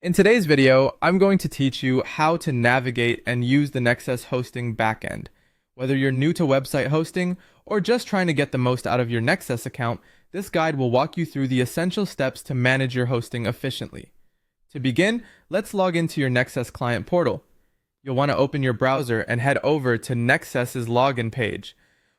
In today's video, I'm going to teach you how to navigate and use the Nexcess hosting backend. Whether you're new to website hosting or just trying to get the most out of your Nexcess account, this guide will walk you through the essential steps to manage your hosting efficiently. To begin, let's log into your Nexcess client portal. You'll want to open your browser and head over to Nexcess's login page.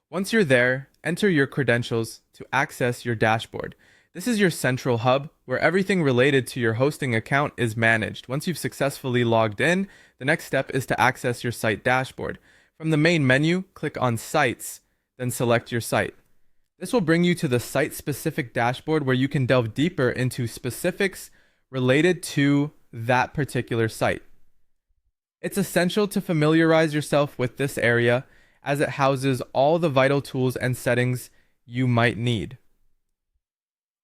Once you're there, enter your credentials to access your dashboard. This is your central hub where everything related to your hosting account is managed. Once you've successfully logged in, the next step is to access your site dashboard. From the main menu, click on Sites, then select your site. This will bring you to the site-specific dashboard where you can delve deeper into specifics related to that particular site. It's essential to familiarize yourself with this area as it houses all the vital tools and settings you might need.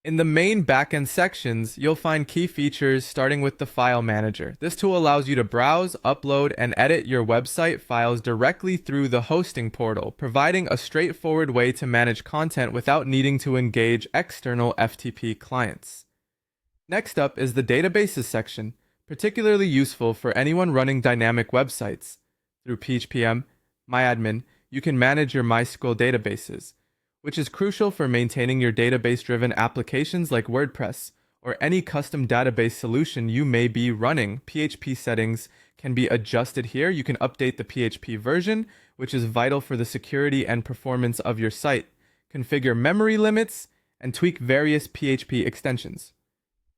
In the main backend sections, you'll find key features starting with the File Manager. This tool allows you to browse, upload, and edit your website files directly through the hosting portal, providing a straightforward way to manage content without needing to engage external FTP clients. Next up is the Databases section, particularly useful for anyone running dynamic websites. Through PHPM, MyAdmin, you can manage your MySQL databases, which is crucial for maintaining your database-driven applications like WordPress or any custom database solution you may be running. PHP settings can be adjusted here. You can update the PHP version, which is vital for the security and performance of your site, configure memory limits, and tweak various PHP extensions.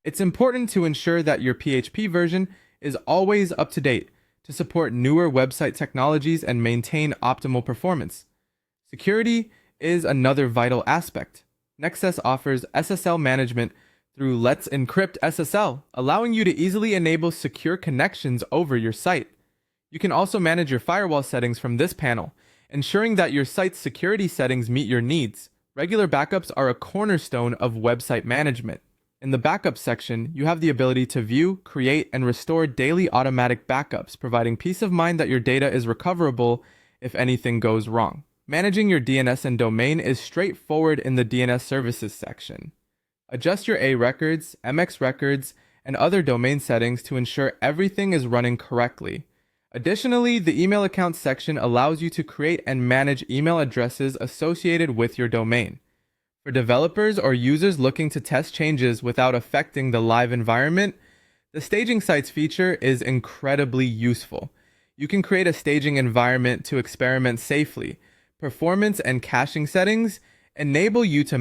It's important to ensure that your PHP version is always up to date to support newer website technologies and maintain optimal performance. Security is another vital aspect. Nexcess offers SSL management through Let's Encrypt SSL, allowing you to easily enable secure connections over your site. You can also manage your firewall settings from this panel, ensuring that your site's security settings meet your needs. Regular backups are a cornerstone of website management. In the Backup section, you have the ability to view, create, and restore daily automatic backups, providing peace of mind that your data is recoverable if anything goes wrong. Managing your DNS and domain is straightforward in the DNS services section. Adjust your A records, MX records, and other domain settings to ensure everything is running correctly. Additionally, the email account section allows you to create and manage email addresses associated with your domain. For developers or users looking to test changes without affecting the live environment, the Staging Sites feature is incredibly useful. You can create a staging environment to experiment safely. Performance and caching settings enable you to